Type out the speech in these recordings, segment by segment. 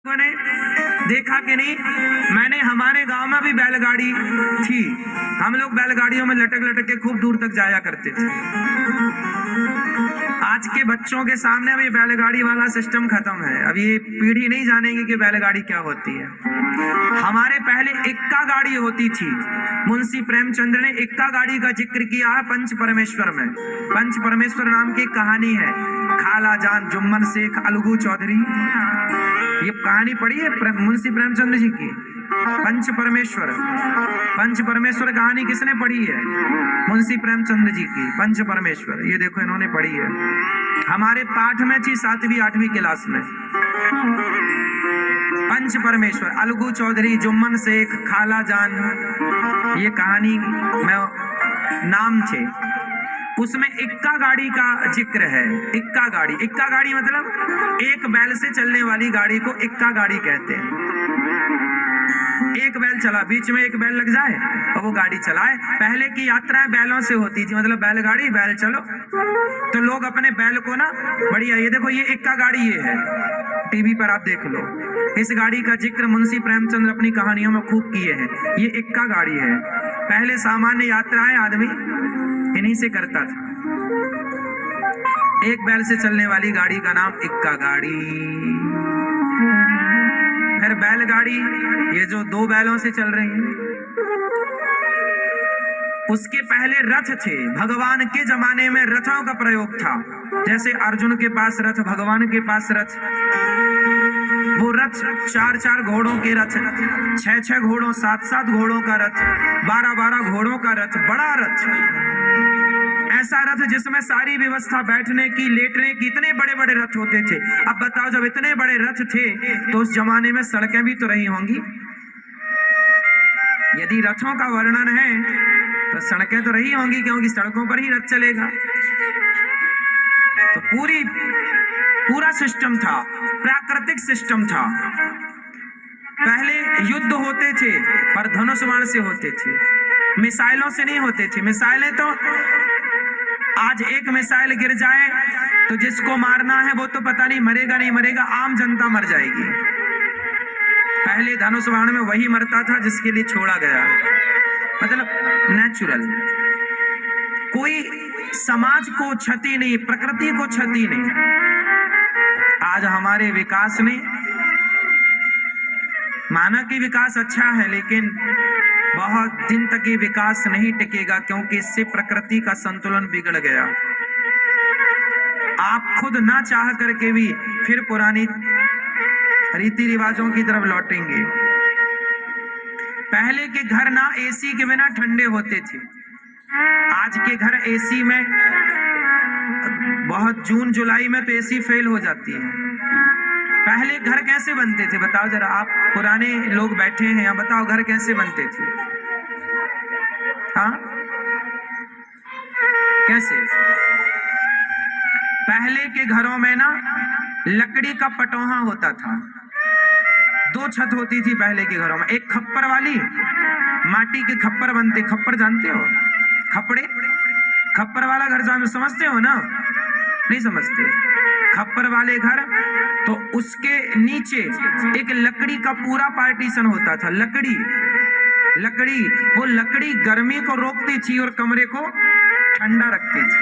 ने देखा कि नहीं, मैंने हमारे गांव में भी बैलगाड़ी थी। हम लोग बैलगाड़ियों में लटक लटक के खूब दूर तक जाया करते थे। आज के बच्चों के सामने अब ये बैलगाड़ी वाला सिस्टम खत्म है। अब ये पीढ़ी नहीं जानेगी कि बैलगाड़ी क्या होती है। हमारे पहले इक्का गाड़ी होती थी। मुंशी प्रेमचंद्र ने इक्का गाड़ी का जिक्र किया है पंच परमेश्वर में। पंच परमेश्वर नाम की कहानी है। खाला जान, जुम्मन शेख, अलगू चौधरी, ये कहानी पढ़ी है मुंशी प्रेमचंद्र जी की। पंच परमेश्वर, पंच परमेश्वर कहानी किसने पढ़ी है? मुंशी प्रेमचंद्र जी की पंच परमेश्वर। ये देखो इन्होंने पढ़ी है, हमारे पाठ में थी 7वीं 8वीं क्लास में। पंच परमेश्वर, अलगू चौधरी, जुम्मन शेख, खाला जान, ये कहानी में नाम थे। उसमें इक्का गाड़ी का जिक्र है। इक्का गाड़ी, इक्का गाड़ी मतलब एक बैल से चलने वाली गाड़ी को इक्का गाड़ी कहते हैं। एक बैल चला, बीच में एक बैल लग जाए और वो गाड़ी चलाए। पहले की यात्राएं बैलों से होती थी, मतलब बैलगाड़ी, बैल चलो तो लोग अपने बैल को ना बढ़िया, ये देखो ये इक्का गाड़ी, ये है टीवी पर आप देख लो। इस गाड़ी का जिक्र मुंशी प्रेमचंद्र अपनी कहानियों में खूब किए हैं। ये इक्का गाड़ी है। पहले सामान्य यात्राएं आदमी इन्हीं से करता था। एक बैल से चलने वाली गाड़ी का नाम इक्का गाड़ी। फिर बैलगाड़ी, ये जो 2 बैलों से चल रही है। उसके पहले रथ थे। भगवान के जमाने में रथों का प्रयोग था। जैसे अर्जुन के पास रथ, भगवान के पास रथ। वो रथ 4-4 घोड़ों के रथ, 6-6 घोड़ों, 7-7 घोड़ों का रथ, 12-12 घोड़ों का रथ, बड़ा रथ। ऐसा रथ जिसमें सारी व्यवस्था बैठने की, लेटने की, इतने बड़े बड़े रथ होते थे। अब बताओ, जब इतने बड़े रथ थे तो उस जमाने में सड़कें भी तो रही होंगी। यदि रथों का वर्णन है तो सड़कें तो रही होंगी, क्योंकि सड़कों पर ही रथ चलेगा। तो पूरा सिस्टम था, प्राकृतिक सिस्टम था। पहले युद्ध होते थे पर धनुष बाण से होते थे, मिसाइलों से नहीं होते थे। मिसाइलें तो आज एक मिसाइल गिर जाए तो जिसको मारना है वो तो पता नहीं मरेगा नहीं मरेगा, आम जनता मर जाएगी। पहले धनुष बाण में वही मरता था जिसके लिए छोड़ा गया, मतलब नेचुरल। कोई समाज को क्षति नहीं, प्रकृति को क्षति नहीं। आज हमारे विकास ने, माना कि विकास अच्छा है लेकिन बहुत दिन तक ये विकास नहीं टिकेगा, क्योंकि इससे प्रकृति का संतुलन बिगड़ गया। आप खुद ना चाह करके भी फिर पुरानी रीति रिवाजों की तरफ लौटेंगे। पहले के घर ना एसी के बिना ठंडे होते थे। आज के घर एसी में बहुत जून जुलाई में तो एसी फेल हो जाती है। पहले घर कैसे बनते थे बताओ जरा, आप पुराने लोग बैठे हैं यहाँ, बताओ घर कैसे बनते थे? हाँ, कैसे? पहले के घरों में ना लकड़ी का पटोहा होता था। 2 छत होती थी पहले के घरों में। एक खप्पर वाली, माटी के खप्पर बनते, खप्पर जानते हो? खपड़े, खप्पर वाला घर समझते हो ना? नहीं समझते। खप्पर वाले घर, तो उसके नीचे एक लकड़ी का पूरा पार्टीशन होता था। लकड़ी, वो लकड़ी गर्मी को रोकती थी और कमरे को ठंडा रखती थी।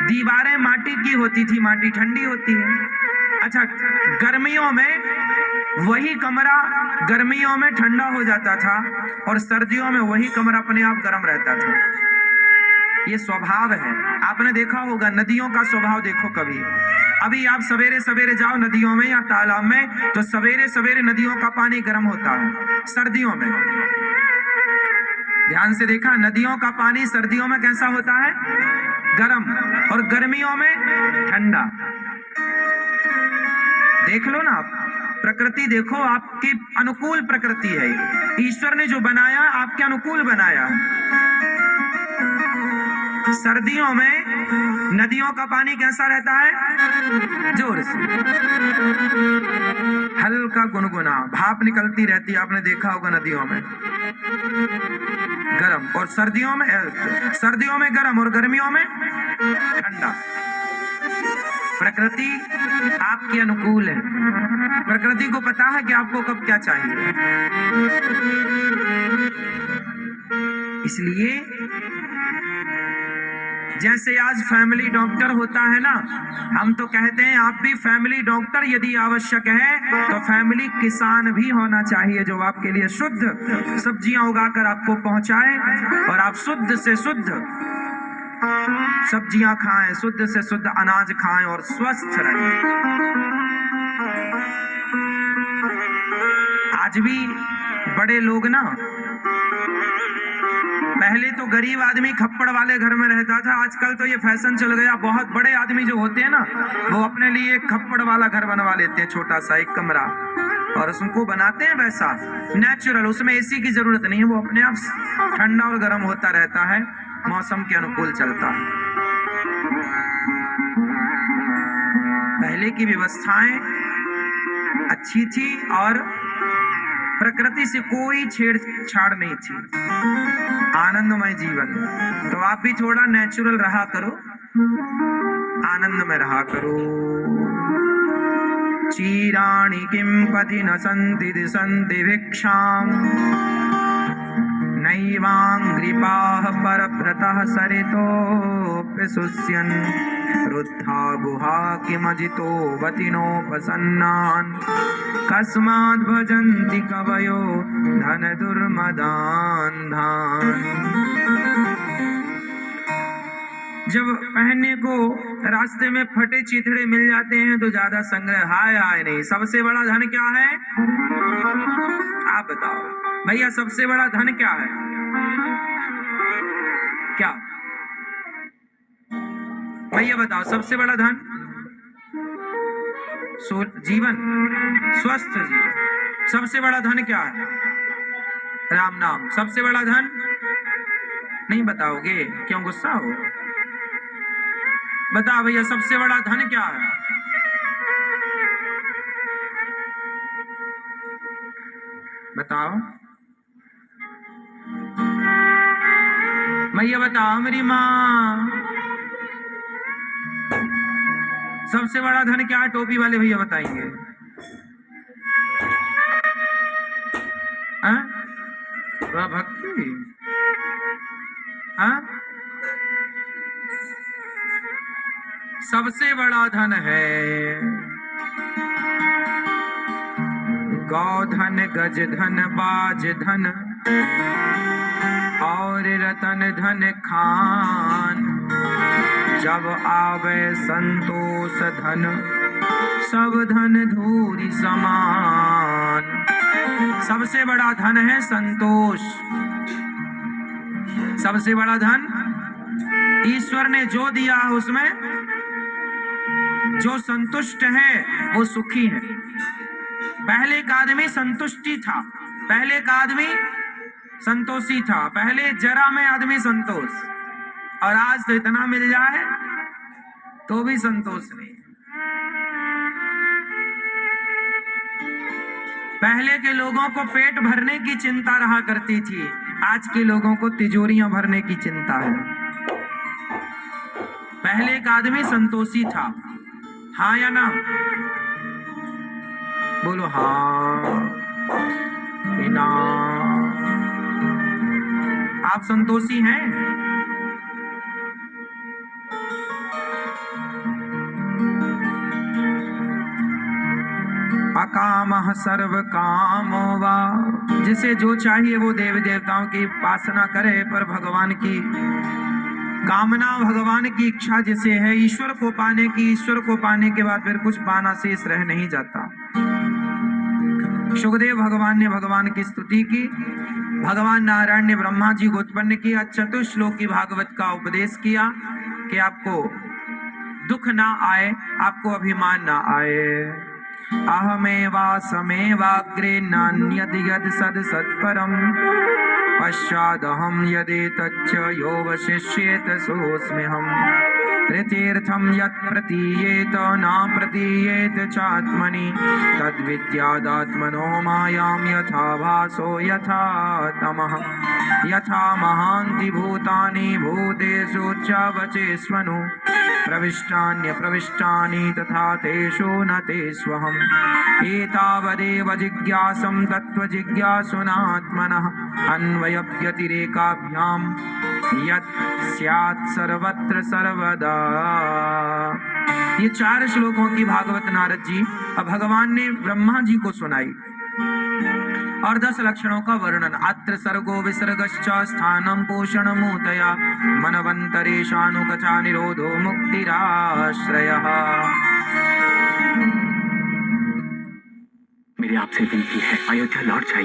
दीवारें माटी की होती थी, माटी ठंडी होती है। अच्छा, गर्मियों में वही कमरा गर्मियों में ठंडा हो जाता था और सर्दियों में वही कमरा अपने आप गर्म रहता था। ये स्वभाव है। आपने देखा होगा नदियों का स्वभाव, देखो कभी। अभी आप सवेरे सवेरे जाओ नदियों में या तालाब में, तो सवेरे सवेरे नदियों का पानी गर्म होता है। सर्दियों में ध्यान से देखा, नदियों का पानी सर्दियों में कैसा होता है? गर्म, और गर्मियों में ठंडा। देख लो ना आप, प्रकृति देखो, आपके अनुकूल प्रकृति है। ईश्वर ने जो बनाया आपके अनुकूल बनाया। सर्दियों में नदियों का पानी कैसा रहता है? जोर से, हल्का गुनगुना, भाप निकलती रहती है, आपने देखा होगा नदियों में। गर्म, और सर्दियों में गर्म और गर्मियों में ठंडा। प्रकृति आपके अनुकूल है। प्रकृति को पता है कि आपको कब क्या चाहिए। इसलिए जैसे आज फैमिली डॉक्टर होता है ना, हम तो कहते हैं आप भी फैमिली डॉक्टर यदि आवश्यक है तो फैमिली किसान भी होना चाहिए, जो आपके लिए शुद्ध सब्जियां उगाकर आपको पहुंचाए और आप शुद्ध से शुद्ध सब्जियां खाएं, शुद्ध से शुद्ध अनाज खाएं और स्वस्थ रहें। आज भी बड़े लोग ना, पहले तो गरीब आदमी खप्पड़ वाले घर में रहता था, आजकल तो ये फैशन चल गया, बहुत बड़े आदमी जो होते हैं ना वो अपने लिए एक खप्पड़ वाला घर बनवा लेते हैं, छोटा सा एक कमरा, और उसको बनाते हैं वैसा नेचुरल, उसमें एसी की जरूरत नहीं है, वो अपने आप ठंडा और गर्म होता रहता है, मौसम के अनुकूल चलता है। पहले की व्यवस्थाएं अच्छी थी और प्रकृति से कोई छेड़छाड़ नहीं थी, आनंदमय जीवन। तो आप भी थोड़ा नेचुरल रहा करो, आनंद में रहा करो। चीराणि किं पथि न सन्ति दिशन्ति भिक्षाम् नैवाङ्घ्रिपाः परभ्रतः सरितोऽपि शुष्यन् रुद्धा गुहा किमजितो वतिनोपसन्नान् कस्माद् भजन्ति कवयो धन दुर्मदान्धान्। जब पहनने को रास्ते में फटे चिथड़े मिल जाते हैं तो ज्यादा संग्रह हाय हाय नहीं। सबसे बड़ा धन क्या है आप बताओ भैया, सबसे बड़ा धन क्या है? क्या भैया बताओ, सबसे बड़ा धन? जीवन, स्वस्थ जीवन। सबसे बड़ा धन क्या है? राम नाम। सबसे बड़ा धन नहीं बताओगे? क्यों गुस्सा हो? बताओ भैया, सबसे बड़ा धन क्या है? बताओ भैया, बताओ मेरी माँ, सबसे बड़ा धन क्या है? टोपी वाले भैया बताएंगे। भक्ति। सबसे बड़ा धन है गौधन, गज धन, बाज धन और रतन धन खान। जब आवे संतोष धन, सब धन धूरी समान। सबसे बड़ा धन है संतोष। सबसे बड़ा धन ईश्वर ने जो दिया है उसमें जो संतुष्ट है वो सुखी है। पहले का आदमी संतुष्टि था, पहले का आदमी संतोषी था, पहले जरा में आदमी संतोष, और आज तो इतना मिल जाए तो भी संतोष नहीं। पहले के लोगों को पेट भरने की चिंता रहा करती थी, आज के लोगों को तिजोरियां भरने की चिंता है। पहले का आदमी संतोषी था, हाँ या ना? बोलो हाँ कि ना? आप संतोषी हैं? अकामः सर्व कामो वा, जिसे जो चाहिए वो देवी देवताओं की उपासना करे, पर भगवान की कामना, भगवान की इच्छा जिसे है ईश्वर को पाने की, ईश्वर को पाने के बाद फिर कुछ पाना शेष रह नहीं जाता। सुखदेव भगवान ने भगवान की स्तुति की, भगवान नारायण ने ब्रह्मा जी को उत्पन्न किया, चतुश्लोकी भागवत का उपदेश किया कि आपको दुख ना आए, आपको अभिमान ना आए। अहमेवासमेवाग्रे नान्यद् यद् सद् सत्परम् पश्चादहं यदेतच्च यो वशिष्येत सोऽस्म्यहम्। ऋतीर्थं यत् प्रतीयेत न प्रतीयेत चात्मनि तद्विद्यादात्मनो मायां यथा भासो यथा तमः यथा महान्ति भूतानि भूतेषु च वचेष्वनु प्रविष्टान्यप्रविष्टानि तथा तेषु न तेष्वहम् एतावदेव जिज्ञासं तत्त्वजिज्ञासुनात्मनः अन्वयव्यतिरेकाभ्यां यत् स्यात् सर्वत्र सर्वदा। ये 4 श्लोकों की भागवत नारद जी अब भगवान ने ब्रह्मा जी को सुनाई और 10 लक्षणों का वर्णन। अत्र सर्गो विसर्गश्च स्थानं पोषणमूतया मनवंतरेशानुकचा निरोधो मुक्तिराश्रयः। मेरी आपसे विनती है, अयोध्या लौट जाइए।